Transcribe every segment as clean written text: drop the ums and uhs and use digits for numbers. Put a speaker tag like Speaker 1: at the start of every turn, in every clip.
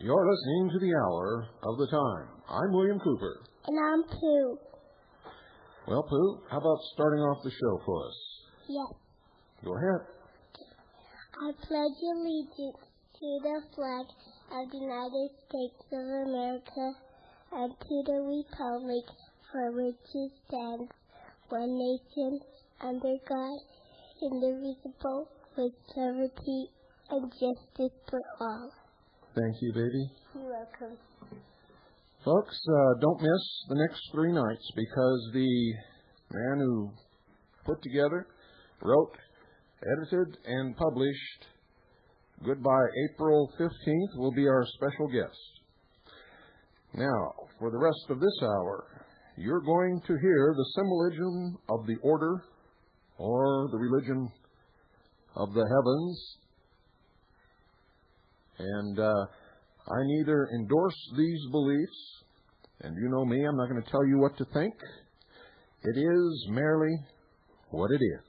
Speaker 1: You're listening to the Hour of the Time. I'm William Cooper.
Speaker 2: And I'm Pooh.
Speaker 1: Well, Pooh, how about starting off the show for us?
Speaker 2: Yes.
Speaker 1: Go ahead.
Speaker 2: I pledge allegiance to the flag of the United States of America and to the republic for which it stands, one nation, under God, indivisible, with liberty and justice for all.
Speaker 1: Thank you, baby.
Speaker 2: You're welcome.
Speaker 1: Folks, don't miss the next 3 nights because the man who put together, wrote, edited, and published Goodbye April 15th will be our special guest. Now, for the rest of this hour, you're going to hear the symbolism of the order or the religion of the heavens. And I neither endorse these beliefs, and you know me, I'm not going to tell you what to think. It is merely what it is.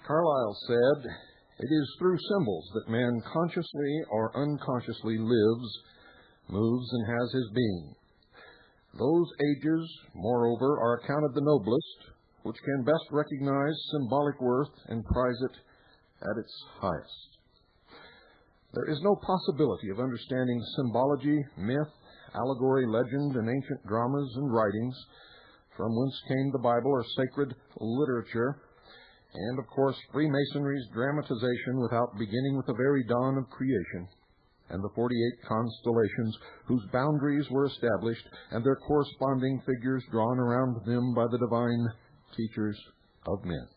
Speaker 1: Carlyle said, "It is through symbols that man consciously or unconsciously lives, moves, and has his being. Those ages, moreover, are accounted the noblest, which can best recognize symbolic worth and prize it at its highest. There is no possibility of understanding symbology, myth, allegory, legend, and ancient dramas and writings, from whence came the Bible or sacred literature, and, of course, Freemasonry's dramatization without beginning with the very dawn of creation, and the 48 constellations whose boundaries were established and their corresponding figures drawn around them by the divine teachers of men."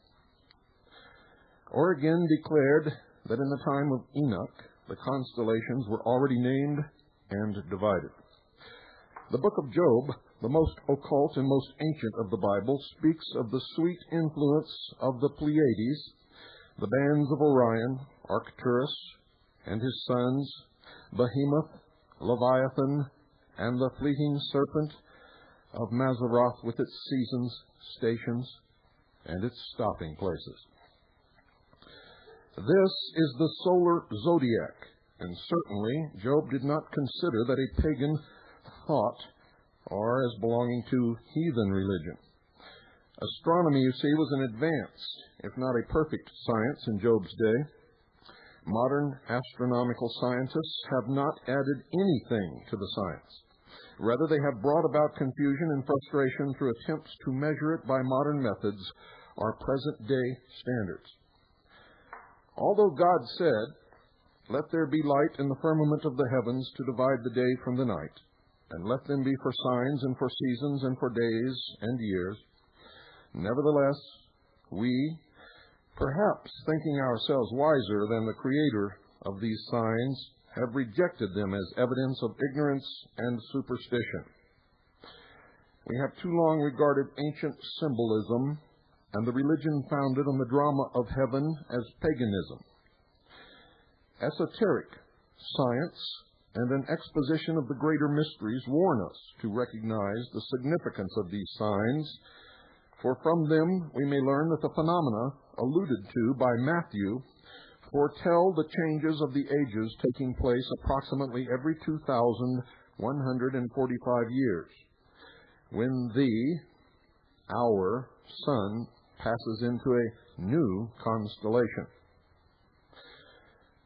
Speaker 1: Origen declared that in the time of Enoch, the constellations were already named and divided. The book of Job, the most occult and most ancient of the Bible, speaks of the sweet influence of the Pleiades, the bands of Orion, Arcturus, and his sons, Behemoth, Leviathan, and the fleeting serpent of Mazzaroth with its seasons, stations, and its stopping places. This is the solar zodiac, and certainly Job did not consider that a pagan thought or as belonging to heathen religion. Astronomy, you see, was an advanced, if not a perfect, science in Job's day. Modern astronomical scientists have not added anything to the science. Rather, they have brought about confusion and frustration through attempts to measure it by modern methods or present-day standards. Although God said, "Let there be light in the firmament of the heavens to divide the day from the night, and let them be for signs and for seasons and for days and years," nevertheless, we, perhaps thinking ourselves wiser than the Creator of these signs, have rejected them as evidence of ignorance and superstition. We have too long regarded ancient symbolism and the religion founded on the drama of heaven as paganism. Esoteric science and an exposition of the greater mysteries warn us to recognize the significance of these signs, for from them we may learn that the phenomena alluded to by Matthew foretell the changes of the ages taking place approximately every 2,145 years, when our sun passes into a new constellation.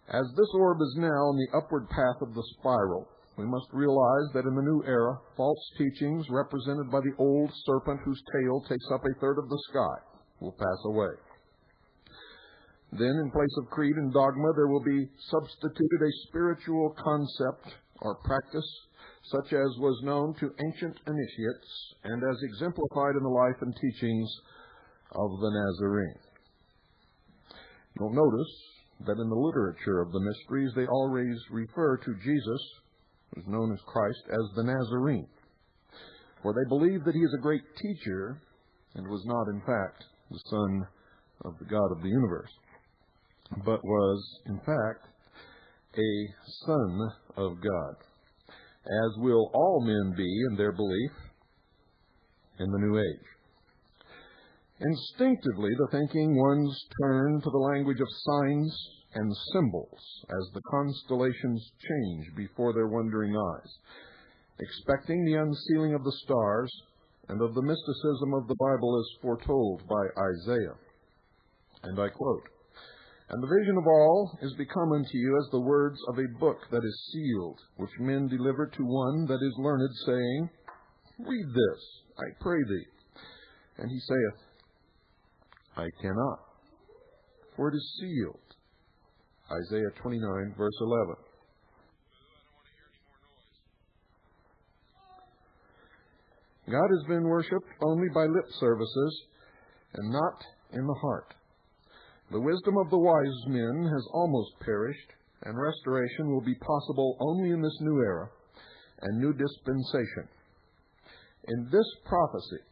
Speaker 1: As this orb is now on the upward path of the spiral, we must realize that in the new era, false teachings represented by the old serpent whose tail takes up a third of the sky will pass away. Then, in place of creed and dogma, there will be substituted a spiritual concept or practice, such as was known to ancient initiates and as exemplified in the life and teachings of the Nazarene. You'll notice that in the literature of the mysteries, they always refer to Jesus, who is known as Christ, as the Nazarene, for they believe that he is a great teacher and was not, in fact, the Son of the God of the universe, but was, in fact, a Son of God, as will all men be in their belief in the new age. Instinctively, the thinking ones turn to the language of signs and symbols as the constellations change before their wondering eyes, expecting the unsealing of the stars and of the mysticism of the Bible as foretold by Isaiah. And I quote, "And the vision of all is become unto you as the words of a book that is sealed, which men deliver to one that is learned, saying, Read this, I pray thee. And he saith, I cannot, for it is sealed." Isaiah 29, verse 11. God has been worshipped only by lip services and not in the heart. The wisdom of the wise men has almost perished, and restoration will be possible only in this new era and new dispensation. In this prophecy,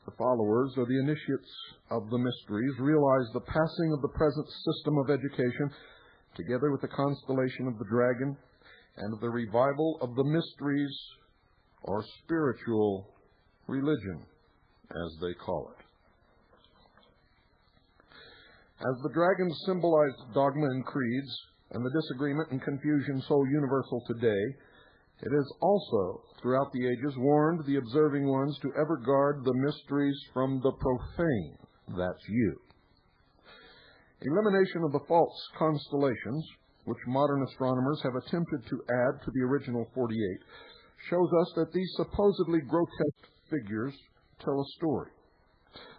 Speaker 1: the followers or the initiates of the mysteries realize the passing of the present system of education, together with the constellation of the dragon and of the revival of the mysteries or spiritual religion, as they call it. As the dragon symbolized dogma and creeds, and the disagreement and confusion so universal today, it has also, throughout the ages, warned the observing ones to ever guard the mysteries from the profane. That's you. Elimination of the false constellations, which modern astronomers have attempted to add to the original 48, shows us that these supposedly grotesque figures tell a story.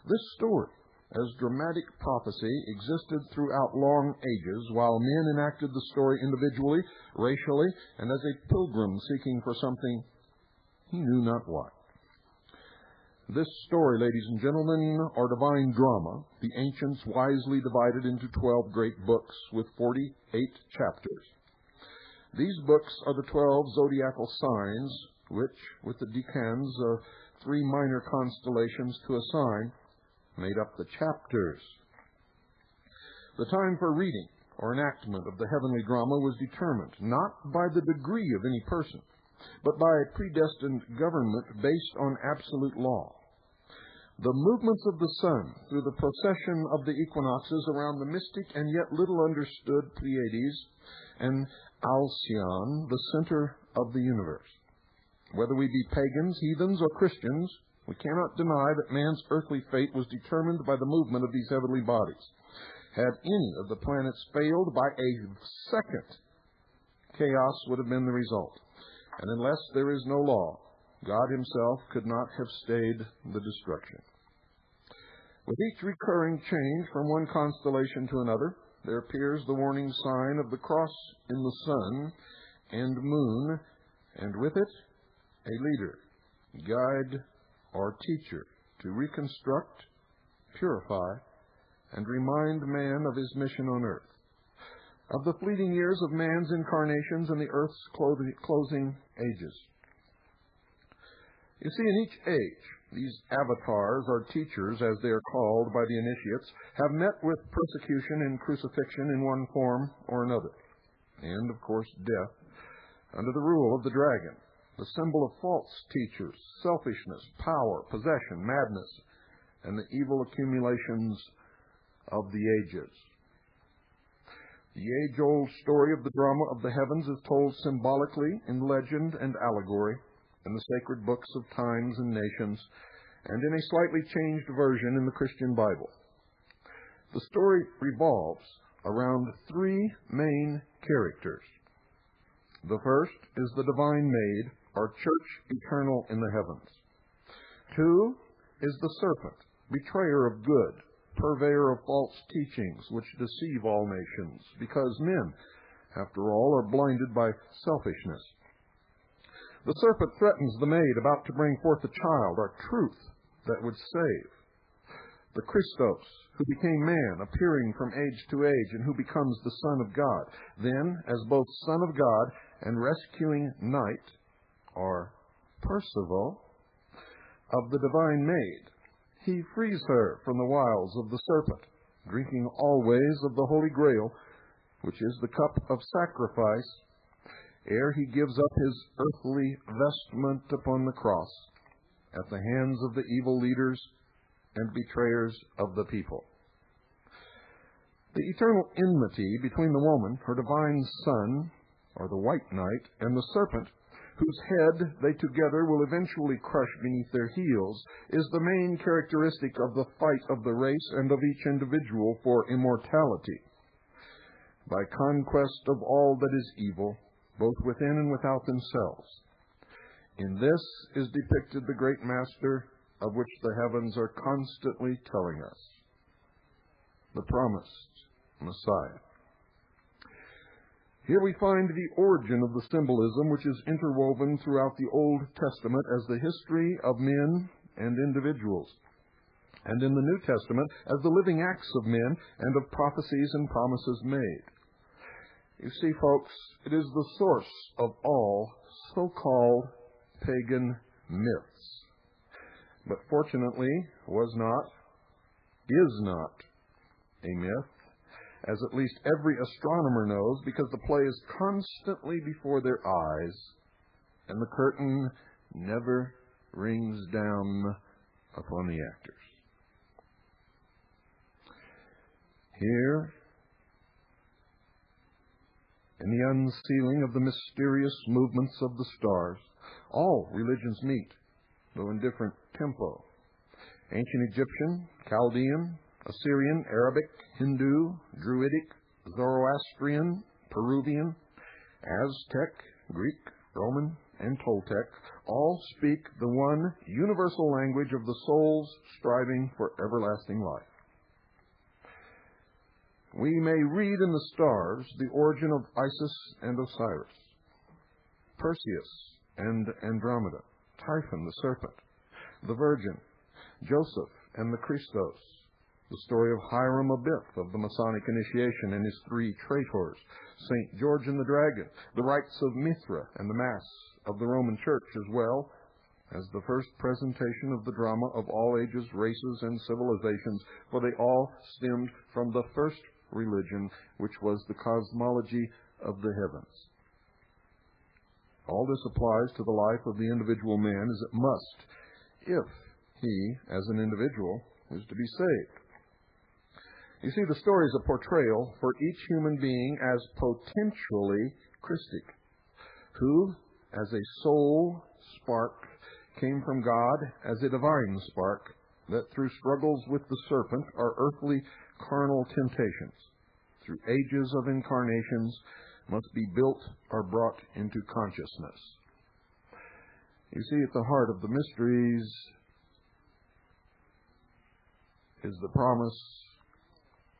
Speaker 1: This story, as dramatic prophecy, existed throughout long ages, while men enacted the story individually, racially, and as a pilgrim seeking for something he knew not what. This story, ladies and gentlemen, or divine drama, the ancients wisely divided into 12 great books with 48 chapters. These books are the 12 zodiacal signs, which, with the decans of 3 minor constellations to a sign, made up the chapters. The time for reading or enactment of the heavenly drama was determined not by the degree of any person, but by a predestined government based on absolute law. The movements of the sun through the procession of the equinoxes around the mystic and yet little understood Pleiades and Alcyon, the center of the universe. Whether we be pagans, heathens, or Christians, we cannot deny that man's earthly fate was determined by the movement of these heavenly bodies. Had any of the planets failed by a second, chaos would have been the result. And unless there is no law, God himself could not have stayed the destruction. With each recurring change from one constellation to another, there appears the warning sign of the cross in the sun and moon, and with it, a leader, guide, or teacher to reconstruct, purify, and remind man of his mission on earth, of the fleeting years of man's incarnations and the earth's closing ages. You see, in each age, these avatars, or teachers, as they are called by the initiates, have met with persecution and crucifixion in one form or another, and, of course, death, under the rule of the dragon, the symbol of false teachers, selfishness, power, possession, madness, and the evil accumulations of the ages. The age-old story of the drama of the heavens is told symbolically in legend and allegory, in the sacred books of times and nations, and in a slightly changed version in the Christian Bible. The story revolves around three main characters. The first is the divine maid, or church eternal in the heavens. Two is the serpent, betrayer of good, purveyor of false teachings which deceive all nations, because men, after all, are blinded by selfishness. The serpent threatens the maid about to bring forth a child, or truth, that would save. The Christos, who became man, appearing from age to age, and who becomes the Son of God. Then, as both Son of God and rescuing knight, or Percival, of the divine maid, he frees her from the wiles of the serpent, drinking always of the Holy Grail, which is the cup of sacrifice, ere he gives up his earthly vestment upon the cross at the hands of the evil leaders and betrayers of the people. The eternal enmity between the woman, her divine son, or the white knight, and the serpent, whose head they together will eventually crush beneath their heels, is the main characteristic of the fight of the race and of each individual for immortality. By conquest of all that is evil, both within and without themselves. In this is depicted the great master of which the heavens are constantly telling us, the promised Messiah. Here we find the origin of the symbolism which is interwoven throughout the Old Testament as the history of men and individuals, and in the New Testament as the living acts of men and of prophecies and promises made. You see, folks, it is the source of all so-called pagan myths. But fortunately, is not a myth, as at least every astronomer knows, because the play is constantly before their eyes, and the curtain never rings down upon the actors. Here, in the unsealing of the mysterious movements of the stars, all religions meet, though in different tempo. Ancient Egyptian, Chaldean, Assyrian, Arabic, Hindu, Druidic, Zoroastrian, Peruvian, Aztec, Greek, Roman, and Toltec all speak the one universal language of the souls striving for everlasting life. We may read in the stars the origin of Isis and Osiris, Perseus and Andromeda, Typhon the serpent, the Virgin, Joseph and the Christos, the story of Hiram Abiff of the Masonic initiation and his three traitors, St. George and the Dragon, the rites of Mithra and the Mass of the Roman Church, as well as the first presentation of the drama of all ages, races, and civilizations, for they all stemmed from the first religion, which was the cosmology of the heavens. All this applies to the life of the individual man, as it must, if He, as an individual, is to be saved. You see, the story is a portrayal for each human being as potentially Christic, who, as a soul spark, came from God as a divine spark, that through struggles with the serpent, our earthly carnal temptations, through ages of incarnations, must be built or brought into consciousness. You see, at the heart of the mysteries is the promise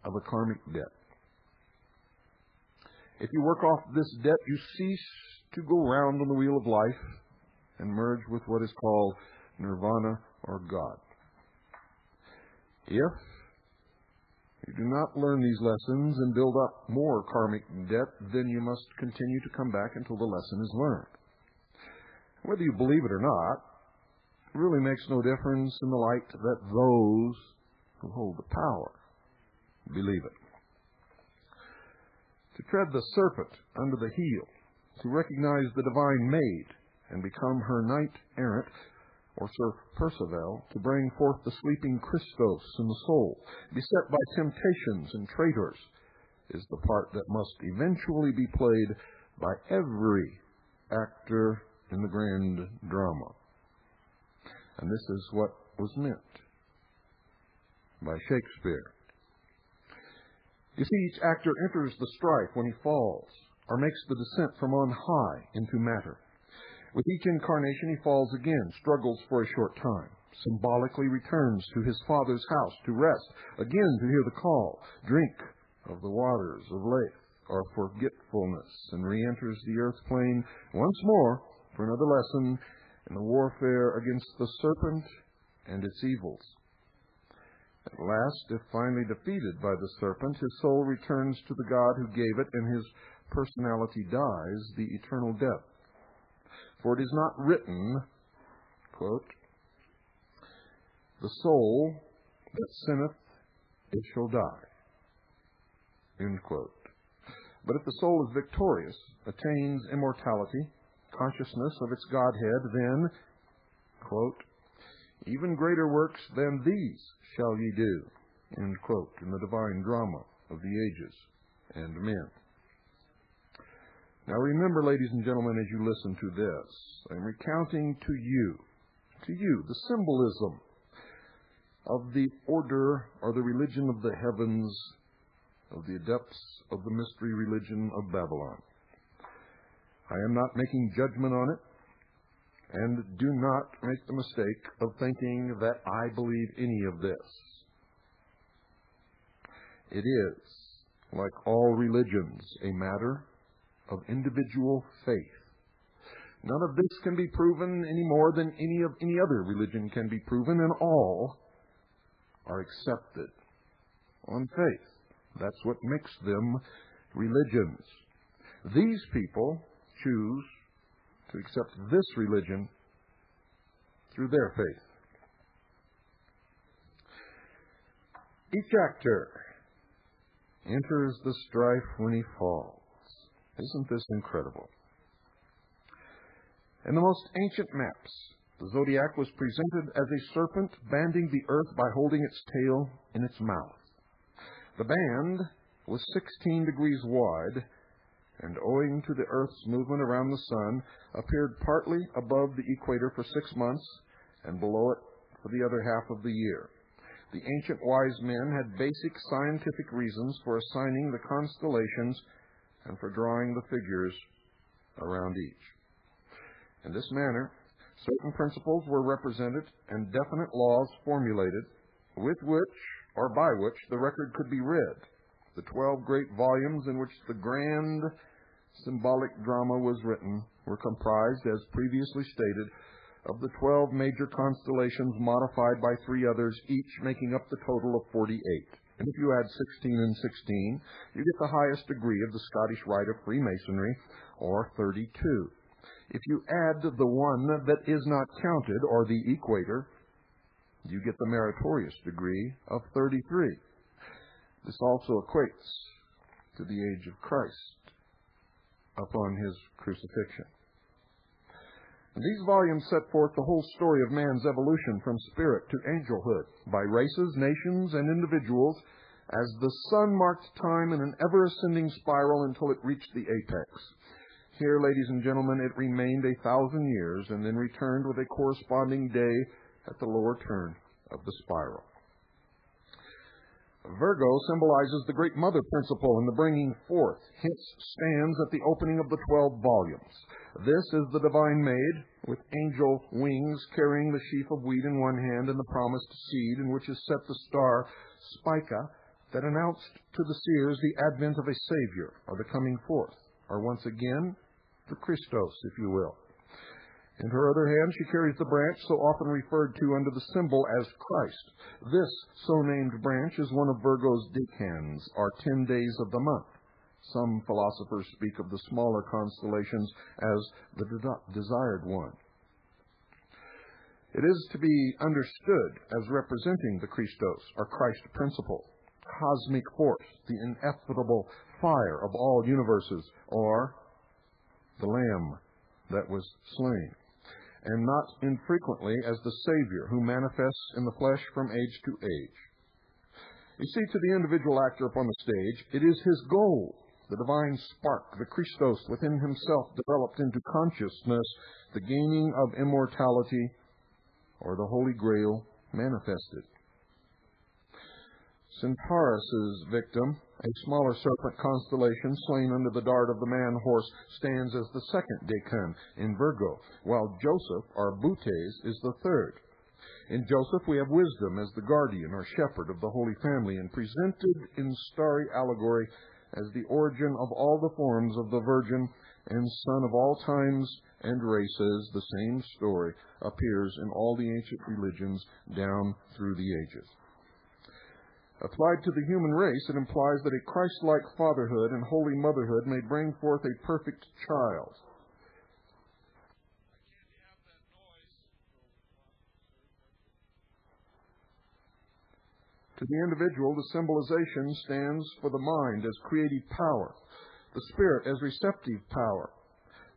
Speaker 1: of a karmic debt. If you work off this debt, you cease to go round on the wheel of life and merge with what is called nirvana or God. If you do not learn these lessons and build up more karmic debt, then you must continue to come back until the lesson is learned. Whether you believe it or not, it really makes no difference in the light that those who hold the power believe it. To tread the serpent under the heel, to recognize the divine maid and become her knight errant, or Sir Percival, to bring forth the sleeping Christos in the soul, beset by temptations and traitors, is the part that must eventually be played by every actor in the grand drama. And this is what was meant by Shakespeare. You see, each actor enters the strife when he falls, or makes the descent from on high into matter. With each incarnation he falls again, struggles for a short time, symbolically returns to his Father's house to rest, again to hear the call, drink of the waters of Lethe, or forgetfulness, and re-enters the earth plane once more for another lesson in the warfare against the serpent and its evils. At last, if finally defeated by the serpent, his soul returns to the God who gave it, and his personality dies the eternal death. For it is not written, quote, "The soul that sinneth, it shall die," end quote. But if the soul is victorious, attains immortality, consciousness of its Godhead, then, quote, "Even greater works than these shall ye do," end quote, in the divine drama of the ages and men. Now remember, ladies and gentlemen, as you listen to this, I'm recounting to you, the symbolism of the order or the religion of the heavens, of the adepts of the mystery religion of Babylon. I am not making judgment on it, and do not make the mistake of thinking that I believe any of this. It is, like all religions, a matter of individual faith. None of this can be proven any more than any other religion can be proven, and all are accepted on faith. That's what makes them religions. These people choose to accept this religion through their faith. Each actor enters the strife when he falls. Isn't this incredible? In the most ancient maps, the zodiac was presented as a serpent banding the earth by holding its tail in its mouth. The band was 16 degrees wide, and owing to the Earth's movement around the sun, appeared partly above the equator for 6 months and below it for the other half of the year. The ancient wise men had basic scientific reasons for assigning the constellations and for drawing the figures around each. In this manner, certain principles were represented and definite laws formulated, with which, or by which, the record could be read. The 12 great volumes in which the grand symbolic drama was written were comprised, as previously stated, of the 12 major constellations modified by 3 others, each making up the total of 48. And if you add 16 and 16, you get the highest degree of the Scottish Rite of Freemasonry, or 32. If you add the one that is not counted, or the equator, you get the meritorious degree of 33. This also equates to the age of Christ upon his crucifixion. These volumes set forth the whole story of man's evolution from spirit to angelhood by races, nations, and individuals as the sun marked time in an ever-ascending spiral until it reached the apex. Here, ladies and gentlemen, it remained 1,000 years and then returned with a corresponding day at the lower turn of the spiral. Virgo symbolizes the great mother principle in the bringing forth, hence stands at the opening of the 12 volumes. This is the divine maid, with angel wings carrying the sheaf of wheat in one hand and the promised seed in which is set the star Spica that announced to the seers the advent of a Savior, or the coming forth, or once again, the Christos, if you will. In her other hand, she carries the branch so often referred to under the symbol as Christ. This so-named branch is one of Virgo's decans, or 10 days of the month. Some philosophers speak of the smaller constellations as the desired one. It is to be understood as representing the Christos, or Christ principle, cosmic force, the ineffable fire of all universes, or the Lamb that was slain, and not infrequently as the Savior who manifests in the flesh from age to age. You see, to the individual actor upon the stage, it is his goal, the divine spark, the Christos within himself developed into consciousness, the gaining of immortality, or the Holy Grail manifested. Centaurus' victim, a smaller serpent constellation slain under the dart of the man-horse, stands as the second decan in Virgo, while Joseph, or Butes, is the third. In Joseph we have wisdom as the guardian or shepherd of the Holy Family, and presented in starry allegory as the origin of all the forms of the Virgin and Son of all times and races. The same story appears in all the ancient religions down through the ages. Applied to the human race, it implies that a Christ-like fatherhood and holy motherhood may bring forth a perfect child. To the individual, the symbolization stands for the mind as creative power, the spirit as receptive power.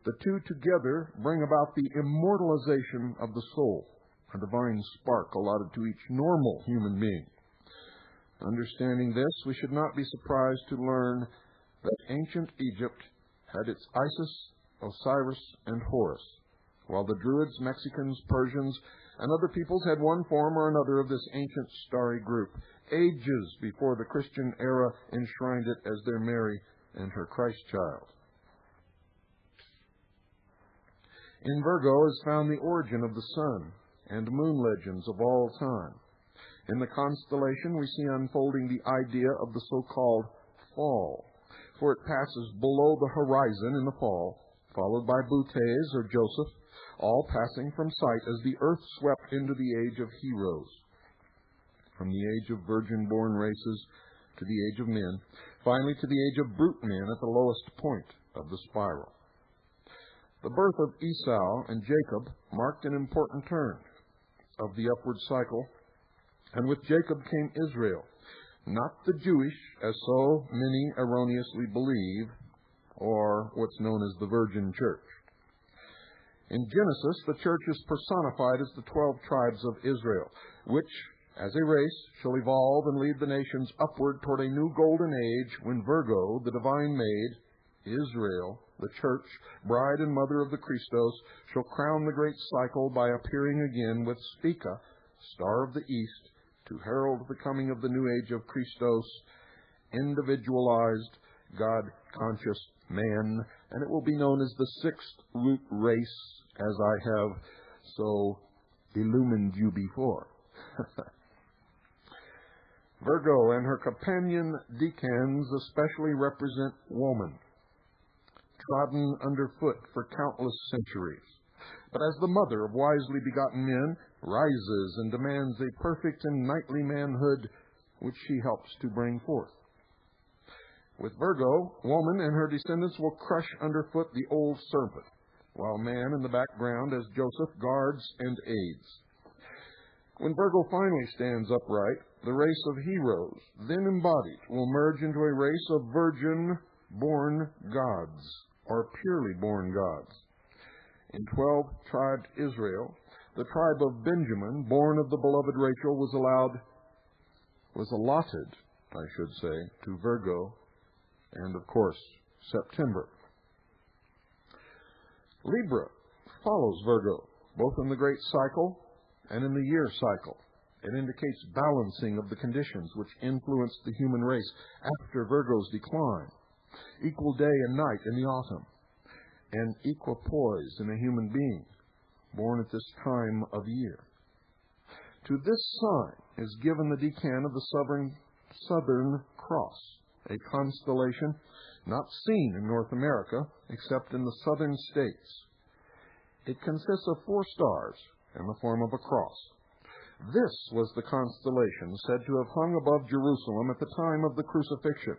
Speaker 1: The two together bring about the immortalization of the soul, a divine spark allotted to each normal human being. Understanding this, we should not be surprised to learn that ancient Egypt had its Isis, Osiris, and Horus, while the Druids, Mexicans, Persians, and other peoples had one form or another of this ancient starry group, ages before the Christian era enshrined it as their Mary and her Christ child. In Virgo is found the origin of the sun and moon legends of all time. In the constellation, we see unfolding the idea of the so-called fall, for it passes below the horizon in the fall, followed by Butes or Joseph, all passing from sight as the earth swept into the age of heroes, from the age of virgin-born races to the age of men, finally to the age of brute men at the lowest point of the spiral. The birth of Esau and Jacob marked an important turn of the upward cycle, and with Jacob came Israel, not the Jewish, as so many erroneously believe, or what's known as the Virgin Church. In Genesis, the church is personified as the 12 tribes of Israel, which, as a race, shall evolve and lead the nations upward toward a new golden age when Virgo, the divine maid, Israel, the church, bride and mother of the Christos, shall crown the great cycle by appearing again with Spica, star of the east, to herald the coming of the new age of Christos, individualized, God-conscious man, and it will be known as the sixth root race, as I have so illumined you before. Virgo and her companion decans especially represent woman, trodden underfoot for countless centuries, but as the mother of wisely begotten men, rises and demands a perfect and knightly manhood which she helps to bring forth. With Virgo, woman and her descendants will crush underfoot the old serpent, while man in the background as Joseph guards and aids. When Virgo finally stands upright, the race of heroes, then embodied, will merge into a race of virgin-born gods, or purely born gods. In 12-tribed Israel, the tribe of Benjamin, born of the beloved Rachel, was allotted, to Virgo and, of course, September. Libra follows Virgo, both in the great cycle and in the year cycle. It indicates balancing of the conditions which influence the human race after Virgo's decline, equal day and night in the autumn, and equipoise in a human being born at this time of year. To this sign is given the decan of the Southern Cross, a constellation not seen in North America except in the southern states. It consists of 4 stars in the form of a cross. This was the constellation said to have hung above Jerusalem at the time of the crucifixion.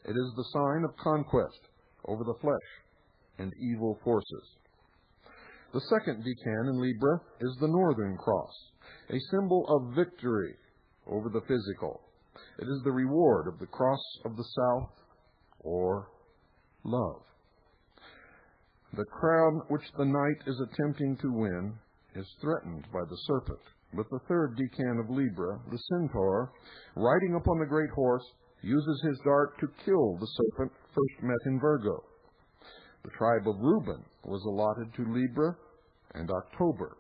Speaker 1: It is the sign of conquest over the flesh and evil forces. The second decan in Libra is the Northern Cross, a symbol of victory over the physical. It is the reward of the cross of the South, or love. The crown which the knight is attempting to win is threatened by the serpent. But the third decan of Libra, the centaur, riding upon the great horse, uses his dart to kill the serpent first met in Virgo. The tribe of Reuben was allotted to Libra and October,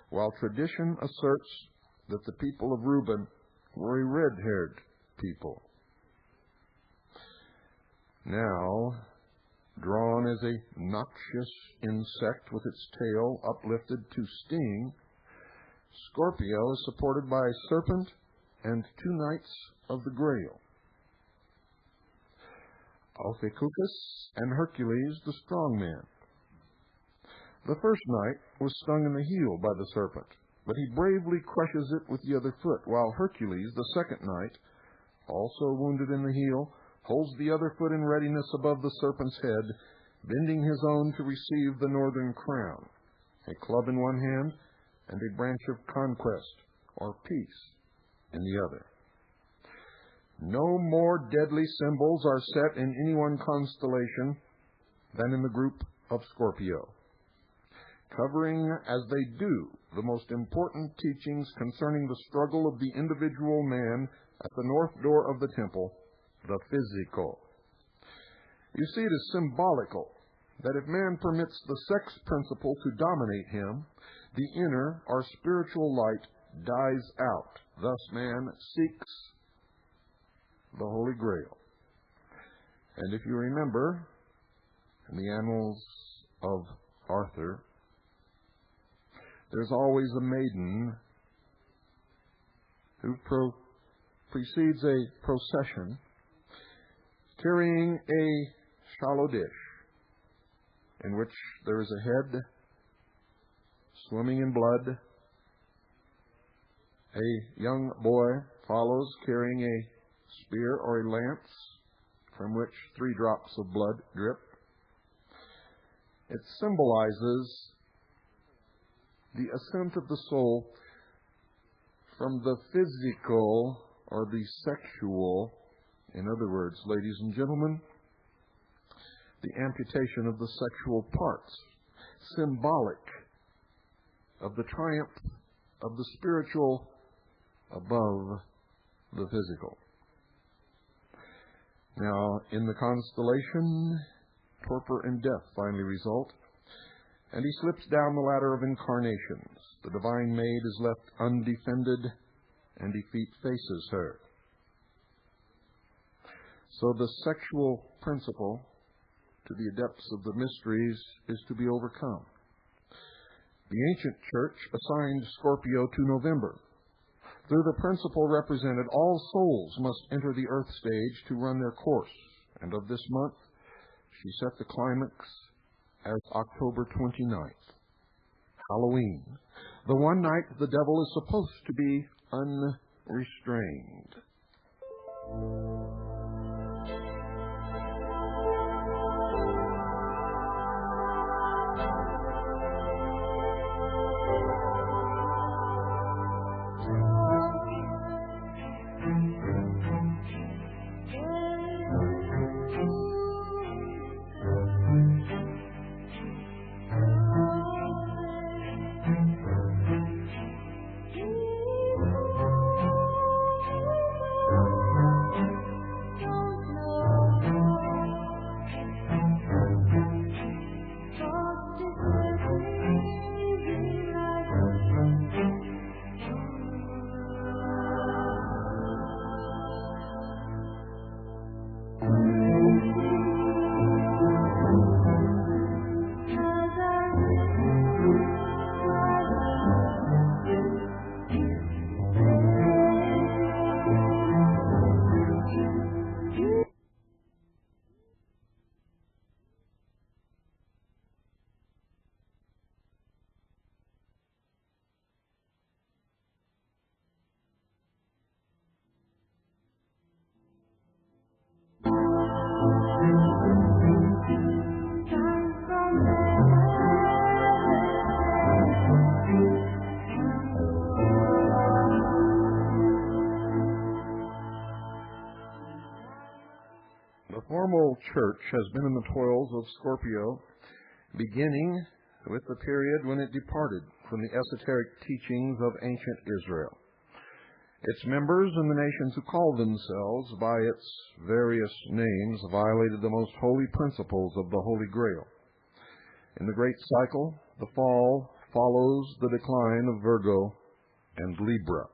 Speaker 1: while tradition asserts that the people of Reuben were a red-haired people. Now, drawn as a noxious insect with its tail uplifted to sting, Scorpio is supported by a serpent and 2 knights of the Grail, Ophiuchus and Hercules the strong man. The first knight was stung in the heel by the serpent, but he bravely crushes it with the other foot, while Hercules, the second knight, also wounded in the heel, holds the other foot in readiness above the serpent's head, bending his own to receive the northern crown, a club in one hand and a branch of conquest or peace in the other. No more deadly symbols are set in any one constellation than in the group of Scorpio, covering as they do the most important teachings concerning the struggle of the individual man at the north door of the temple, the physical. You see, it is symbolical that if man permits the sex principle to dominate him, the inner or spiritual light dies out. Thus man seeks the Holy Grail. And if you remember, in the annals of Arthur, there's always a maiden who precedes a procession carrying a shallow dish in which there is a head swimming in blood. A young boy follows carrying a spear or a lance from which 3 drops of blood drip. It symbolizes the ascent of the soul from the physical or the sexual, in other words, ladies and gentlemen, the amputation of the sexual parts, symbolic of the triumph of the spiritual above the physical. Now, in the constellation, torpor and death finally result, and he slips down the ladder of incarnations. The divine maid is left undefended, and defeat faces her. So the sexual principle to the adepts of the mysteries is to be overcome. The ancient church assigned Scorpio to November. Through the principle represented, all souls must enter the earth stage to run their course. And of this month, she set the climax as October 29th, Halloween, the one night the devil is supposed to be unrestrained. formal church has been in the toils of Scorpio, beginning with the period when it departed from the esoteric teachings of ancient Israel. Its members and the nations who called themselves by its various names violated the most holy principles of the Holy Grail. In the great cycle, the fall follows the decline of Virgo and Libra.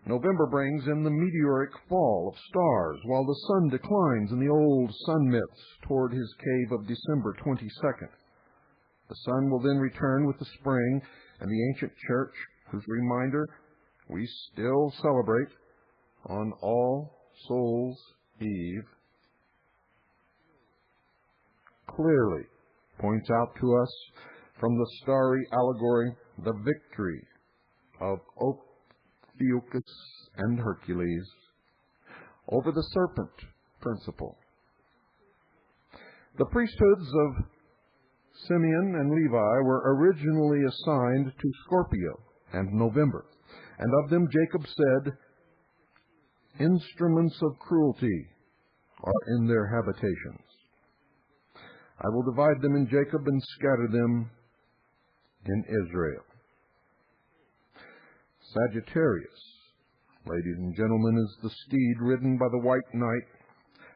Speaker 1: November brings in the meteoric fall of stars, while the sun declines in the old sun myths toward his cave of December 22nd. The sun will then return with the spring, and the ancient church, whose reminder we still celebrate on All Souls' Eve, clearly points out to us from the starry allegory the victory of Ophiuchus and Hercules over the serpent principle. The priesthoods of Simeon and Levi were originally assigned to Scorpio and November, and of them Jacob said, "Instruments of cruelty are in their habitations. I will divide them in Jacob and scatter them in Israel." Sagittarius, ladies and gentlemen, is the steed ridden by the white knight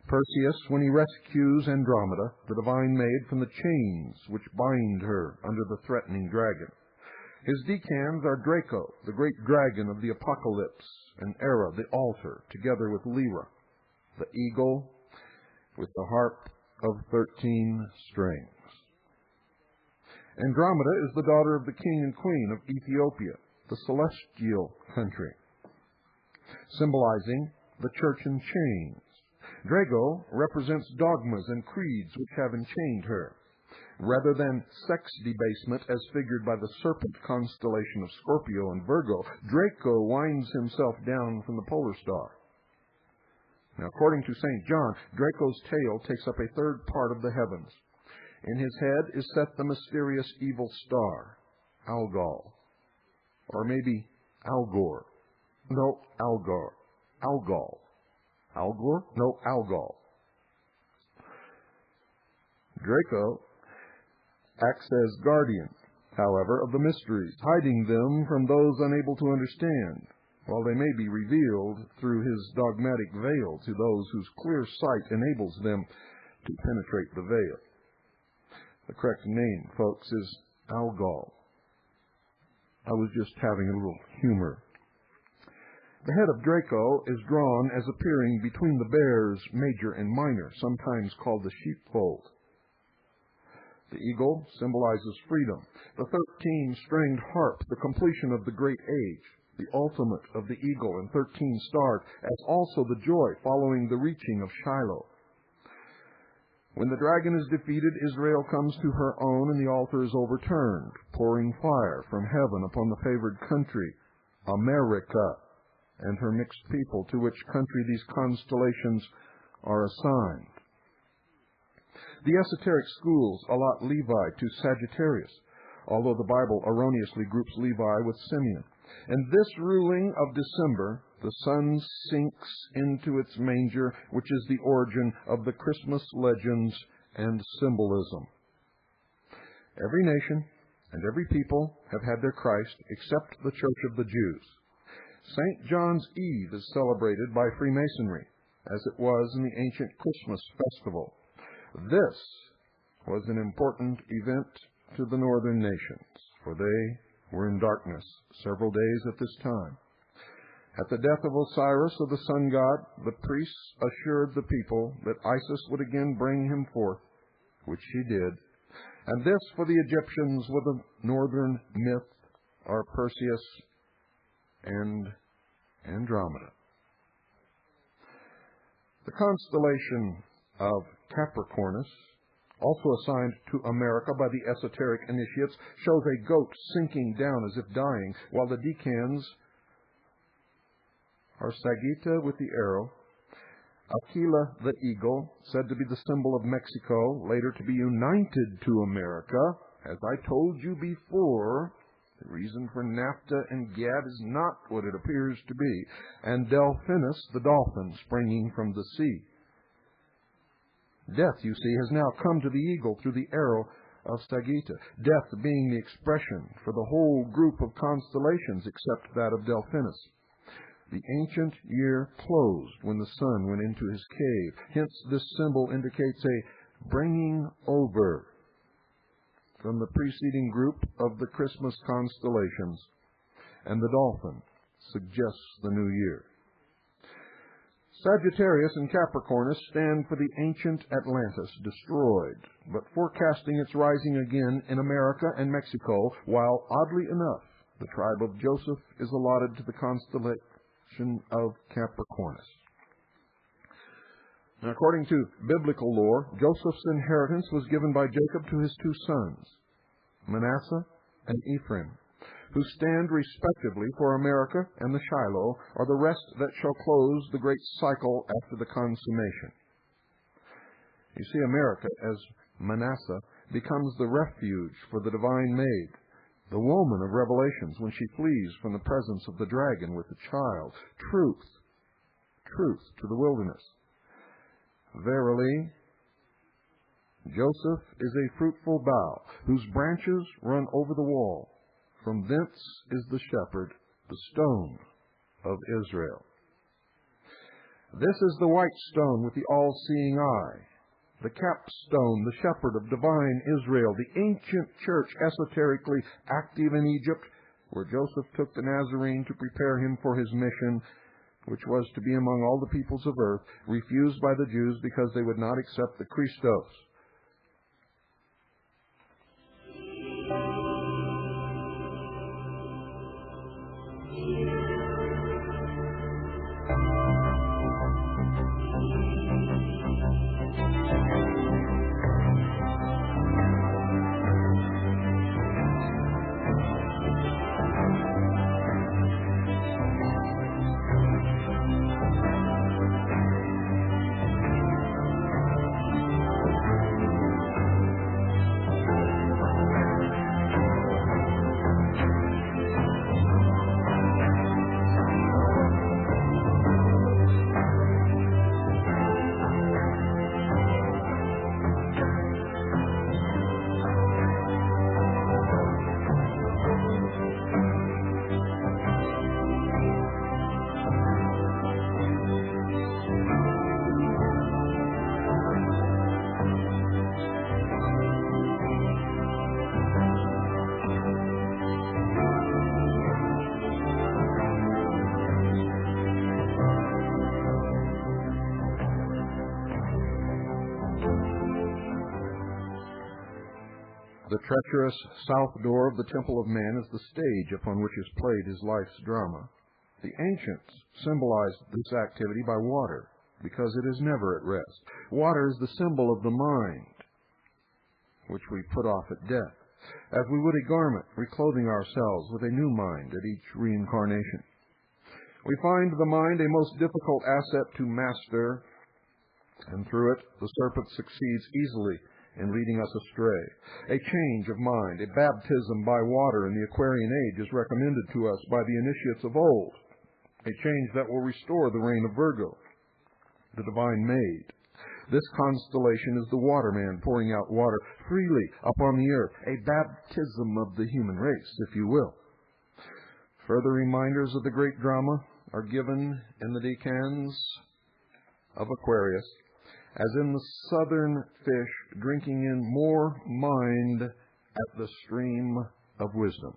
Speaker 1: Perseus when he rescues Andromeda, the divine maid, from the chains which bind her under the threatening dragon. His decans are Draco, the great dragon of the Apocalypse, and Era, the altar, together with Lyra, the eagle with the harp of 13 strings. Andromeda is the daughter of the king and queen of Ethiopia, the celestial country, symbolizing the church in chains. Drago represents dogmas and creeds which have enchained her. Rather than sex debasement as figured by the serpent constellation of Scorpio and Virgo, Draco winds himself down from the polar star. Now, according to St. John, Draco's tail takes up a third part of the heavens. In his head is set the mysterious evil star, Algol. Or maybe Algor. No, Algor. Algol. Algor? No, Algol. Draco acts as guardian, however, of the mysteries, hiding them from those unable to understand, while they may be revealed through his dogmatic veil to those whose clear sight enables them to penetrate the veil. The correct name, folks, is Algol. I was just having a little humor. The head of Draco is drawn as appearing between the bears major and minor, sometimes called the sheepfold. The eagle symbolizes freedom, the 13-stringed harp, the completion of the great age, the ultimate of the eagle and 13 stars, as also the joy following the reaching of Shiloh. When the dragon is defeated, Israel comes to her own and the altar is overturned, pouring fire from heaven upon the favored country, America, and her mixed people, to which country these constellations are assigned. The esoteric schools allot Levi to Sagittarius, although the Bible erroneously groups Levi with Simeon. In this ruling of December, the sun sinks into its manger, which is the origin of the Christmas legends and symbolism. Every nation and every people have had their Christ except the Church of the Jews. St. John's Eve is celebrated by Freemasonry, as it was in the ancient Christmas festival. This was an important event to the northern nations, for they were in darkness several days at this time. At the death of Osiris, of the sun god, the priests assured the people that Isis would again bring him forth, which she did. And this, for the Egyptians, was a northern myth, are Perseus and Andromeda. The constellation of Capricornus, also assigned to America by the esoteric initiates, shows a goat sinking down as if dying, while the decans are Sagitta with the arrow, Aquila the eagle, said to be the symbol of Mexico, later to be united to America. As I told you before, the reason for NAFTA and GATT is not what it appears to be. And Delphinus, the dolphin springing from the sea. Death, you see, has now come to the eagle through the arrow of Sagitta, death being the expression for the whole group of constellations except that of Delphinus. The ancient year closed when the sun went into his cave. Hence, this symbol indicates a bringing over from the preceding group of the Christmas constellations, and the dolphin suggests the new year. Sagittarius and Capricornus stand for the ancient Atlantis, destroyed, but forecasting its rising again in America and Mexico, while, oddly enough, the tribe of Joseph is allotted to the constellation of Capricornus. Now, according to biblical lore, Joseph's inheritance was given by Jacob to his two sons, Manasseh and Ephraim, who stand respectively for America and the Shiloh, or the rest that shall close the great cycle after the consummation. You see, America, as Manasseh, becomes the refuge for the divine maid, the woman of Revelations, when she flees from the presence of the dragon with the child. Truth to the wilderness. Verily, Joseph is a fruitful bough, whose branches run over the wall. From thence is the shepherd, the stone of Israel. This is the white stone with the all-seeing eye, the capstone, the shepherd of divine Israel, the ancient church esoterically active in Egypt, where Joseph took the Nazarene to prepare him for his mission, which was to be among all the peoples of earth, refused by the Jews because they would not accept the Christos. The treacherous south door of the temple of man is the stage upon which is played his life's drama. The ancients symbolized this activity by water, because it is never at rest. Water is the symbol of the mind, which we put off at death, as we would a garment, reclothing ourselves with a new mind at each reincarnation. We find the mind a most difficult asset to master, and through it the serpent succeeds easily in leading us astray. A change of mind, a baptism by water in the Aquarian age is recommended to us by the initiates of old, a change that will restore the reign of Virgo, the divine maid. This constellation is the waterman pouring out water freely upon the earth, a baptism of the human race, if you will. Further reminders of the great drama are given in the decans of Aquarius, as in the southern fish drinking in more mind at the stream of wisdom.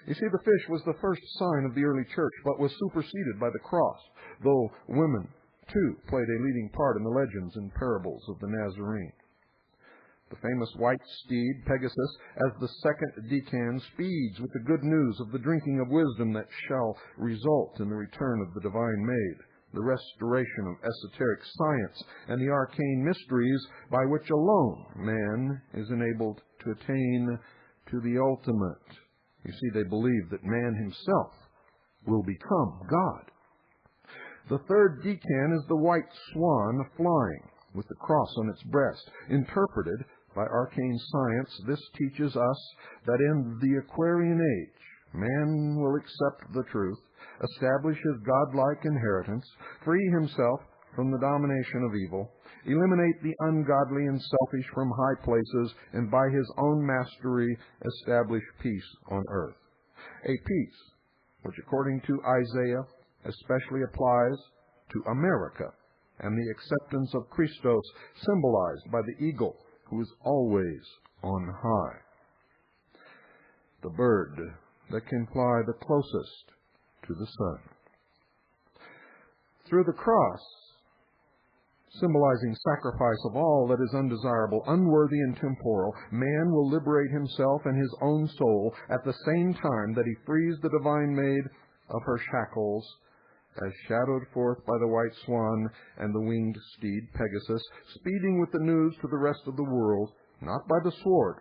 Speaker 1: You see, the fish was the first sign of the early church, but was superseded by the cross, though women, too, played a leading part in the legends and parables of the Nazarene. The famous white steed, Pegasus, as the second decan, speeds with the good news of the drinking of wisdom that shall result in the return of the divine maid, the restoration of esoteric science, and the arcane mysteries by which alone man is enabled to attain to the ultimate. You see, they believe that man himself will become God. The third decan is the white swan flying, with the cross on its breast. Interpreted by arcane science, this teaches us that in the Aquarian age, man will accept the truth, establish his godlike inheritance, free himself from the domination of evil, eliminate the ungodly and selfish from high places, and by his own mastery establish peace on earth. A peace which, according to Isaiah, especially applies to America and the acceptance of Christos, symbolized by the eagle who is always on high. The bird that can fly the closest to the sun. Through the cross, symbolizing sacrifice of all that is undesirable, unworthy, and temporal, man will liberate himself and his own soul at the same time that he frees the divine maid of her shackles, as shadowed forth by the white swan and the winged steed Pegasus, speeding with the news to the rest of the world, not by the sword,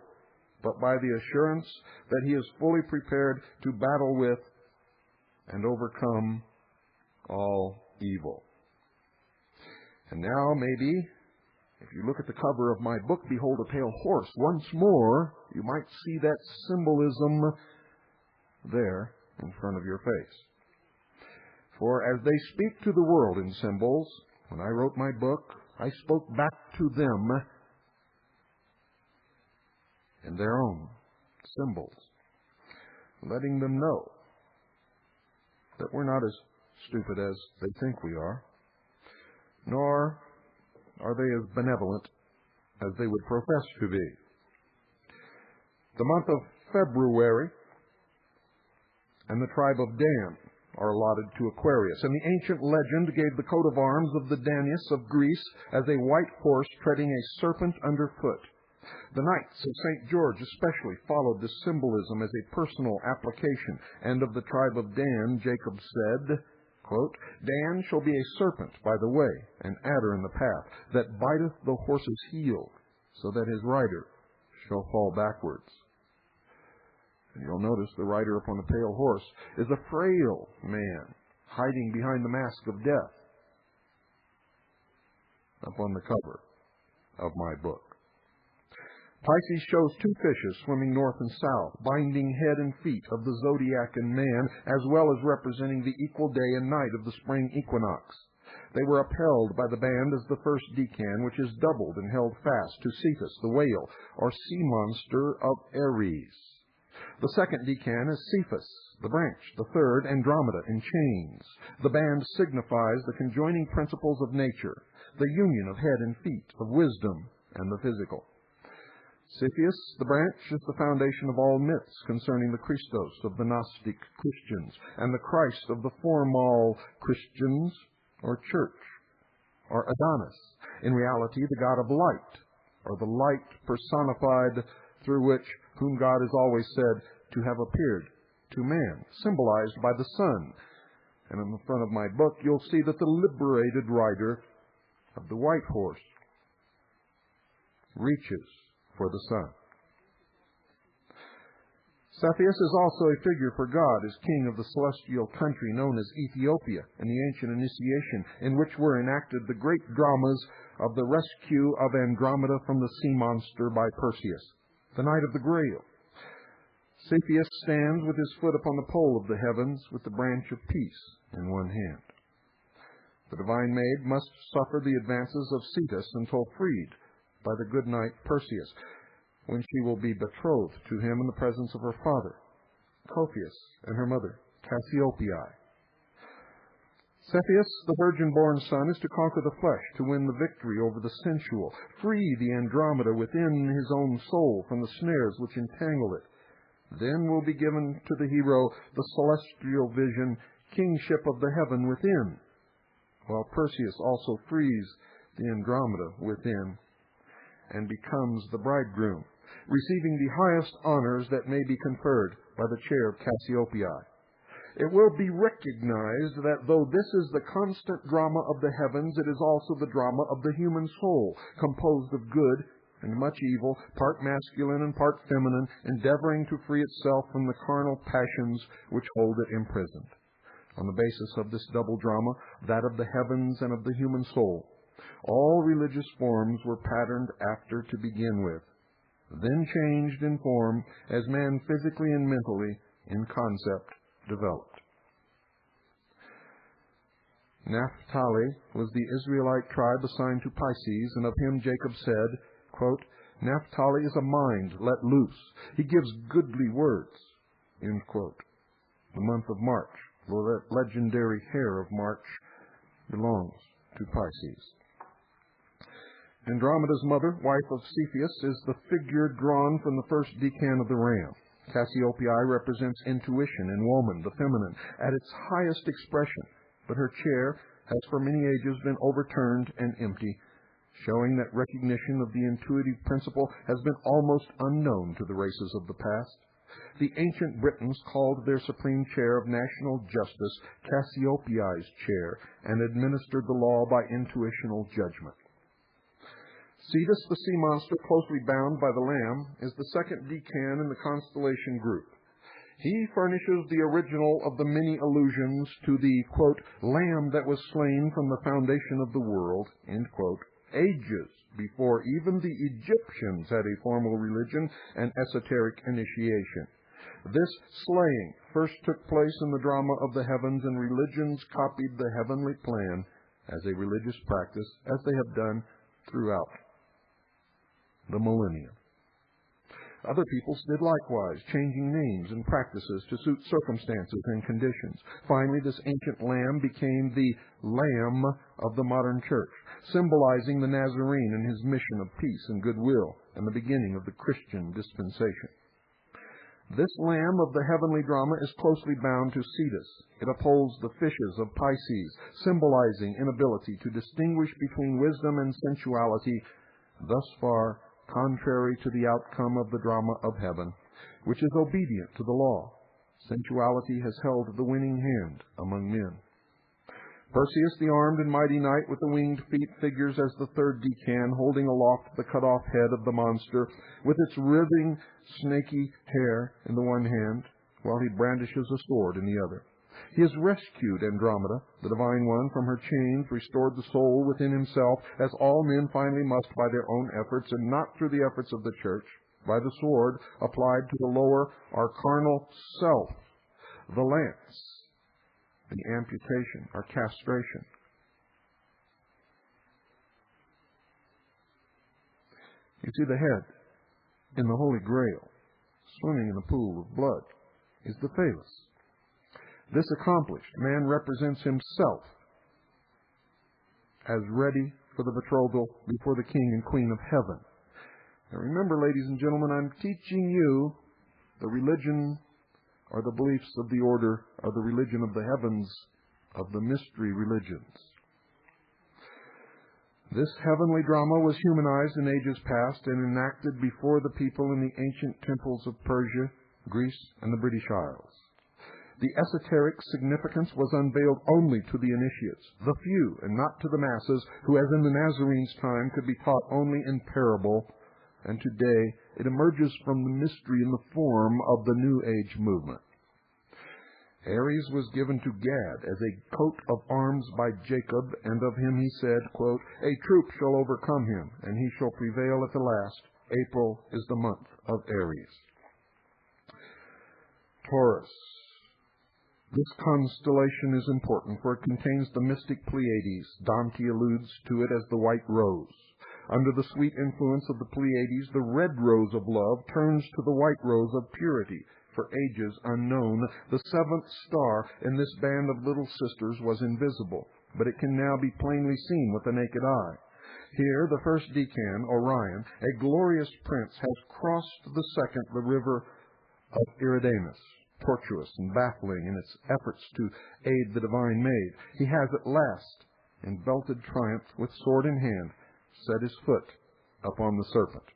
Speaker 1: but by the assurance that he is fully prepared to battle with and overcome all evil. And now, maybe, if you look at the cover of my book, Behold a Pale Horse, once more, you might see that symbolism there in front of your face. For as they speak to the world in symbols, when I wrote my book, I spoke back to them in their own symbols, letting them know that we're not as stupid as they think we are, nor are they as benevolent as they would profess to be. The month of February and the tribe of Dan are allotted to Aquarius, and the ancient legend gave the coat of arms of the Danius of Greece as a white horse treading a serpent underfoot. The Knights of St. George especially followed this symbolism as a personal application, and of the tribe of Dan, Jacob said, quote, Dan shall be a serpent by the way, an adder in the path, that biteth the horse's heel, so that his rider shall fall backwards. And you'll notice the rider upon the pale horse is a frail man, hiding behind the mask of death, up on the cover of my book. Pisces shows two fishes swimming north and south, binding head and feet of the zodiac and man, as well as representing the equal day and night of the spring equinox. They were upheld by the band as the first decan, which is doubled and held fast to Cephas, the whale, or sea monster of Aries. The second decan is Cephas, the branch, the third, Andromeda, in chains. The band signifies the conjoining principles of nature, the union of head and feet, of wisdom and the physical. Cepheus, the branch, is the foundation of all myths concerning the Christos of the Gnostic Christians and the Christ of the formal Christians, or church, or Adonis, in reality the god of light, or the light personified through whom God is always said to have appeared to man, symbolized by the sun. And in the front of my book, you'll see that the liberated rider of the white horse reaches for the sun. Cepheus is also a figure for God as king of the celestial country known as Ethiopia in the ancient initiation, in which were enacted the great dramas of the rescue of Andromeda from the sea monster by Perseus, the Knight of the Grail. Cepheus stands with his foot upon the pole of the heavens with the branch of peace in one hand. The divine maid must suffer the advances of Cetus until freed by the good knight Perseus, when she will be betrothed to him in the presence of her father, Cophius, and her mother, Cassiopeia. Cepheus, the virgin-born son, is to conquer the flesh, to win the victory over the sensual, free the Andromeda within his own soul from the snares which entangle it. Then will be given to the hero the celestial vision, kingship of the heaven within, while Perseus also frees the Andromeda within and becomes the bridegroom, receiving the highest honors that may be conferred by the chair of Cassiopeia. It will be recognized that though this is the constant drama of the heavens, it is also the drama of the human soul, composed of good and much evil, part masculine and part feminine, endeavoring to free itself from the carnal passions which hold it imprisoned. On the basis of this double drama, that of the heavens and of the human soul, all religious forms were patterned after to begin with, then changed in form as man physically and mentally, in concept, developed. Naphtali was the Israelite tribe assigned to Pisces, and of him Jacob said, quote, Naphtali is a mind let loose. He gives goodly words. End quote. The month of March, the legendary hare of March, belongs to Pisces. Andromeda's mother, wife of Cepheus, is the figure drawn from the first decan of the ram. Cassiopeia represents intuition in woman, the feminine, at its highest expression, but her chair has for many ages been overturned and empty, showing that recognition of the intuitive principle has been almost unknown to the races of the past. The ancient Britons called their supreme chair of national justice Cassiopeia's chair and administered the law by intuitional judgment. Cetus, the sea monster closely bound by the lamb, is the second decan in the constellation group. He furnishes the original of the many allusions to the, quote, lamb that was slain from the foundation of the world, end quote, ages before even the Egyptians had a formal religion and esoteric initiation. This slaying first took place in the drama of the heavens, and religions copied the heavenly plan as a religious practice, as they have done throughout the millennium. Other peoples did likewise, changing names and practices to suit circumstances and conditions. Finally, this ancient lamb became the Lamb of the modern church, symbolizing the Nazarene and his mission of peace and goodwill and the beginning of the Christian dispensation. This lamb of the heavenly drama is closely bound to Cetus. It upholds the fishes of Pisces, symbolizing inability to distinguish between wisdom and sensuality, thus far contrary to the outcome of the drama of heaven, which is obedient to the law. Sensuality has held the winning hand among men. Perseus, the armed and mighty knight with the winged feet, figures as the third decan, holding aloft the cut-off head of the monster, with its writhing, snaky hair in the one hand, while he brandishes a sword in the other. He has rescued Andromeda, the divine one, from her chains, restored the soul within himself, as all men finally must by their own efforts, and not through the efforts of the church, by the sword applied to the lower, our carnal self, the lance, the amputation, or castration. You see, the head in the Holy Grail, swimming in a pool of blood, is the phallus. This accomplished, man represents himself as ready for the betrothal before the King and Queen of Heaven. Now remember, ladies and gentlemen, I'm teaching you the religion or the beliefs of the order of the religion of the heavens, of the mystery religions. This heavenly drama was humanized in ages past and enacted before the people in the ancient temples of Persia, Greece, and the British Isles. The esoteric significance was unveiled only to the initiates, the few, and not to the masses, who, as in the Nazarenes' time, could be taught only in parable, and today it emerges from the mystery in the form of the New Age movement. Aries was given to Gad as a coat of arms by Jacob, and of him he said, quote, a troop shall overcome him, and he shall prevail at the last. April is the month of Aries. Taurus. This constellation is important, for it contains the mystic Pleiades. Dante alludes to it as the white rose. Under the sweet influence of the Pleiades, the red rose of love turns to the white rose of purity. For ages unknown, the seventh star in this band of little sisters was invisible, but it can now be plainly seen with the naked eye. Here, the first decan, Orion, a glorious prince, has crossed the second, the river of Eridanus. Tortuous and baffling in its efforts to aid the divine maid, he has at last, in belted triumph, with sword in hand, set his foot upon the serpent.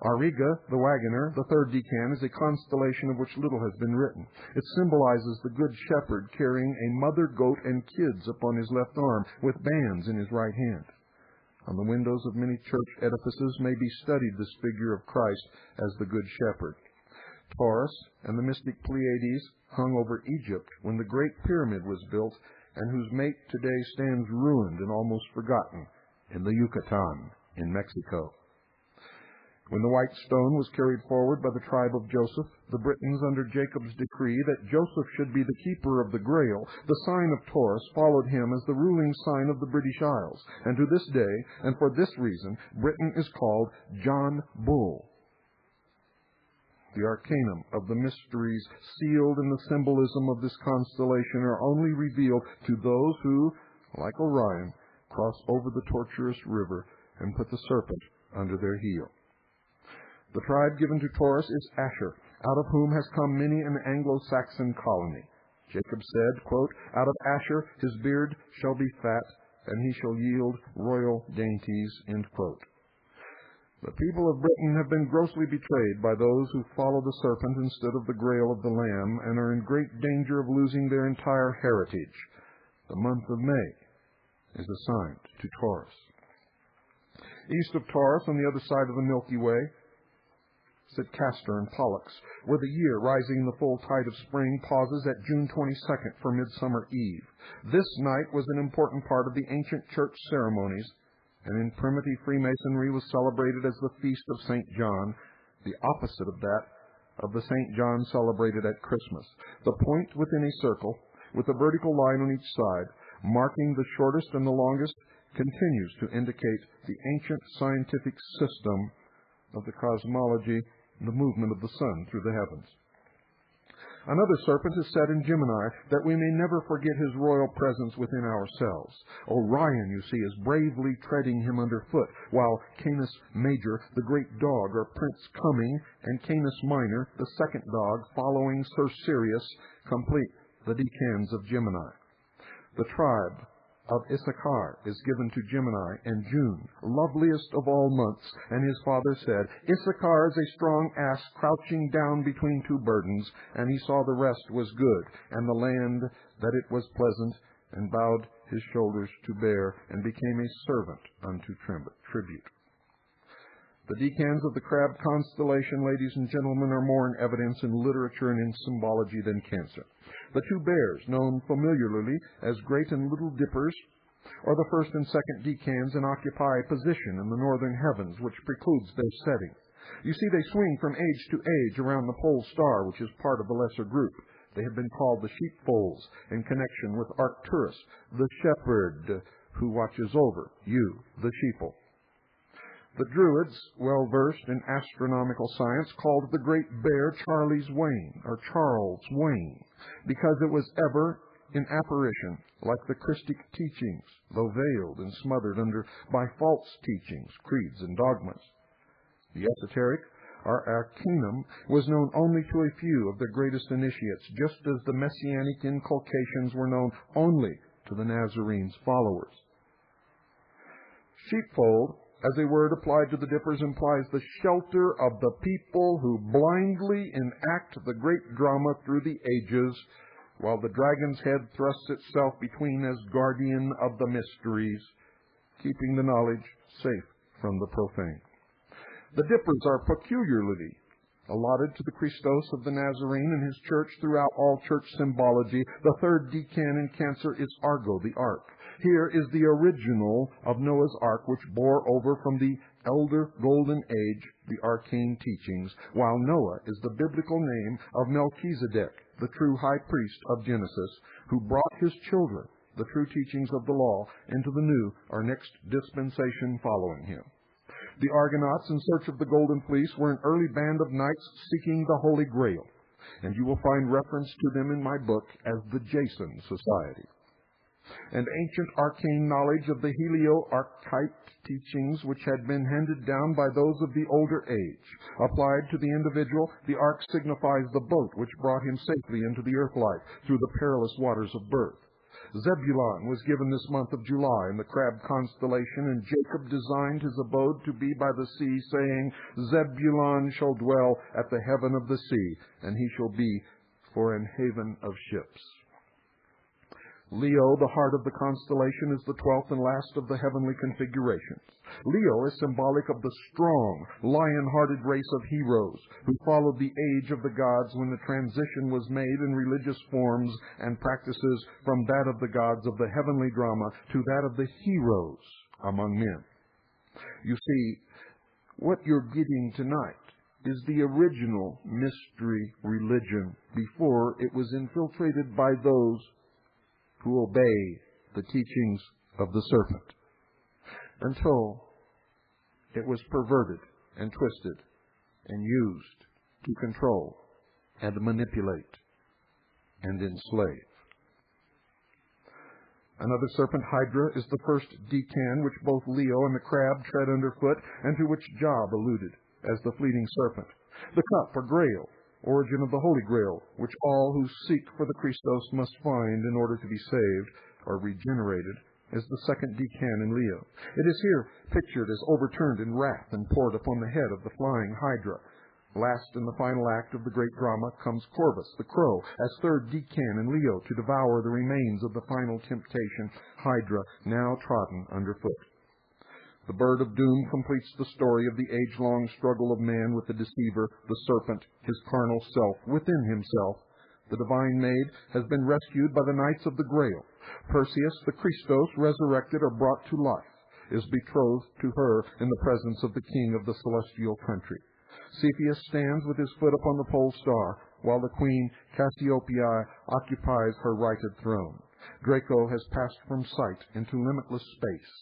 Speaker 1: Auriga, the wagoner, the third decan, is a constellation of which little has been written. It symbolizes the good shepherd carrying a mother goat and kids upon his left arm, with bands in his right hand. On the windows of many church edifices may be studied this figure of Christ as the good shepherd. Taurus and the mystic Pleiades hung over Egypt when the Great Pyramid was built, and whose mate today stands ruined and almost forgotten in the Yucatan in Mexico. When the white stone was carried forward by the tribe of Joseph, the Britons, under Jacob's decree that Joseph should be the keeper of the Grail, the sign of Taurus followed him as the ruling sign of the British Isles. And to this day, and for this reason, Britain is called John Bull. The arcanum of the mysteries sealed in the symbolism of this constellation are only revealed to those who, like Orion, cross over the tortuous river and put the serpent under their heel. The tribe given to Taurus is Asher, out of whom has come many an Anglo-Saxon colony. Jacob said, quote, "Out of Asher his beard shall be fat, and he shall yield royal dainties," end quote. The people of Britain have been grossly betrayed by those who follow the serpent instead of the Grail of the Lamb, and are in great danger of losing their entire heritage. The month of May is assigned to Taurus. East of Taurus, on the other side of the Milky Way, sit Castor and Pollux, where the year, rising in the full tide of spring, pauses at June 22nd for Midsummer Eve. This night was an important part of the ancient church ceremonies, and in primitive Freemasonry was celebrated as the Feast of St. John, the opposite of that of the St. John celebrated at Christmas. The point within a circle, with a vertical line on each side, marking the shortest and the longest, continues to indicate the ancient scientific system of the cosmology and the movement of the sun through the heavens. Another serpent is set in Gemini, that we may never forget his royal presence within ourselves. Orion, you see, is bravely treading him underfoot, while Canis Major, the great dog, or Prince Coming, and Canis Minor, the second dog, following Sir Sirius, complete the decans of Gemini. The tribe of Issachar is given to Gemini and June, loveliest of all months, and his father said, "Issachar is a strong ass crouching down between two burdens, and he saw the rest was good, and the land that it was pleasant, and bowed his shoulders to bear, and became a servant unto tribute." The decans of the crab constellation, ladies and gentlemen, are more in evidence in literature and in symbology than Cancer. The two bears, known familiarly as Great and Little Dippers, are the first and second decans and occupy a position in the northern heavens which precludes their setting. You see, they swing from age to age around the pole star, which is part of the lesser group. They have been called the sheepfolds in connection with Arcturus, the shepherd who watches over you, the sheeple. The Druids, well versed in astronomical science, called the Great Bear Charlie's Wain, or Charles Wain, because it was ever in apparition, like the Christic teachings, though veiled and smothered under by false teachings, creeds, and dogmas. The esoteric, or arcanum, was known only to a few of the greatest initiates, just as the messianic inculcations were known only to the Nazarene's followers. Sheepfold, as a word applied to the Dippers, implies the shelter of the people who blindly enact the great drama through the ages, while the dragon's head thrusts itself between as guardian of the mysteries, keeping the knowledge safe from the profane. The Dippers are peculiarly allotted to the Christos of the Nazarene and his church throughout all church symbology. The third decan in Cancer is Argo, the ark. Here is the original of Noah's Ark, which bore over from the elder golden age the arcane teachings, while Noah is the biblical name of Melchizedek, the true high priest of Genesis, who brought his children, the true teachings of the law, into the new or next dispensation following him. The Argonauts, in search of the Golden Fleece, were an early band of knights seeking the Holy Grail, and you will find reference to them in my book as the Jason Society. And ancient arcane knowledge of the helio-archetype teachings, which had been handed down by those of the older age. Applied to the individual, the ark signifies the boat which brought him safely into the earth life through the perilous waters of birth. Zebulon was given this month of July in the crab constellation, and Jacob designed his abode to be by the sea, saying, "Zebulon shall dwell at the heaven of the sea, and he shall be for an haven of ships." Leo, the heart of the constellation, is the 12th and last of the heavenly configurations. Leo is symbolic of the strong, lion-hearted race of heroes who followed the age of the gods when the transition was made in religious forms and practices from that of the gods of the heavenly drama to that of the heroes among men. You see, What you're getting tonight is the original mystery religion before it was infiltrated by those who obey the teachings of the serpent, until it was perverted and twisted and used to control and manipulate and enslave. Another serpent, Hydra, is the first decan which both Leo and the crab tread underfoot, and to which Job alluded as the fleeting serpent. The cup, or grail, origin of the Holy Grail, which all who seek for the Christos must find in order to be saved or regenerated, is the second decan in Leo. It is here pictured as overturned in wrath and poured upon the head of the flying Hydra. Last in the final act of the great drama comes Corvus, the crow, as third decan in Leo, to devour the remains of the final temptation, Hydra, now trodden underfoot. The bird of doom completes the story of the age-long struggle of man with the deceiver, the serpent, his carnal self, within himself. The divine maid has been rescued by the knights of the Grail. Perseus, the Christos, resurrected or brought to life, is betrothed to her in the presence of the king of the celestial country. Cepheus stands with his foot upon the pole star, while the queen Cassiopeia occupies her righted throne. Draco has passed from sight into limitless space.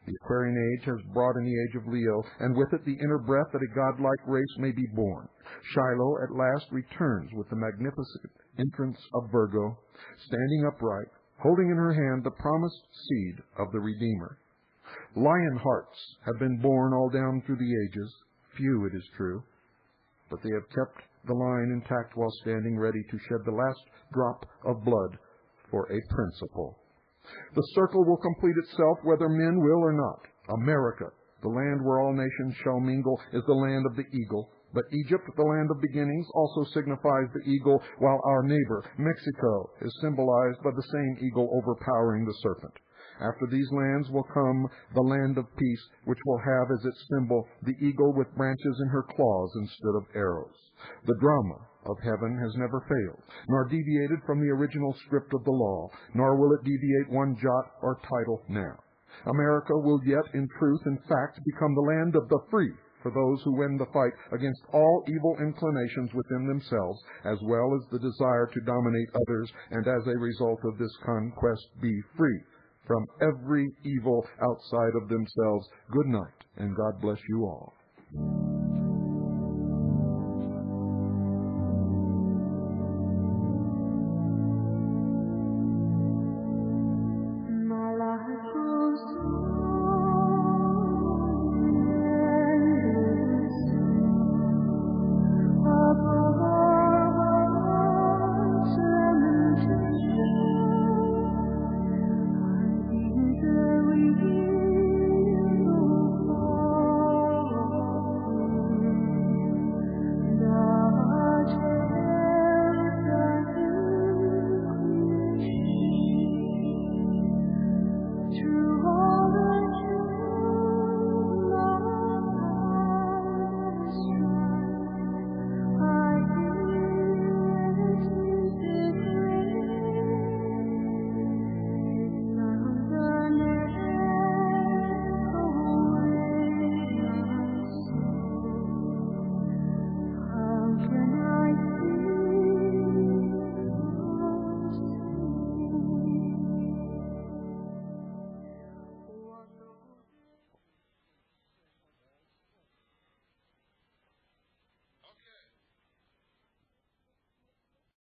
Speaker 1: The Aquarian age has brought in the age of Leo, and with it the inner breath that a godlike race may be born. Shiloh at last returns with the magnificent entrance of Virgo, standing upright, holding in her hand the promised seed of the Redeemer. Lion hearts have been born all down through the ages, few, it is true, but they have kept the line intact while standing ready to shed the last drop of blood for a principle. The circle will complete itself whether men will or not. America, the land where all nations shall mingle, is the land of the eagle. But Egypt, the land of beginnings, also signifies the eagle, while our neighbor, Mexico, is symbolized by the same eagle overpowering the serpent. After these lands will come the land of peace, which will have as its symbol the eagle with branches in her claws instead of arrows. The drama of heaven has never failed, nor deviated from the original script of the law, nor will it deviate one jot or tittle now. America will yet, in truth and fact, become the land of the free for those who win the fight against all evil inclinations within themselves, as well as the desire to dominate others, and as a result of this conquest be free from every evil outside of themselves. Good night, and God bless you all.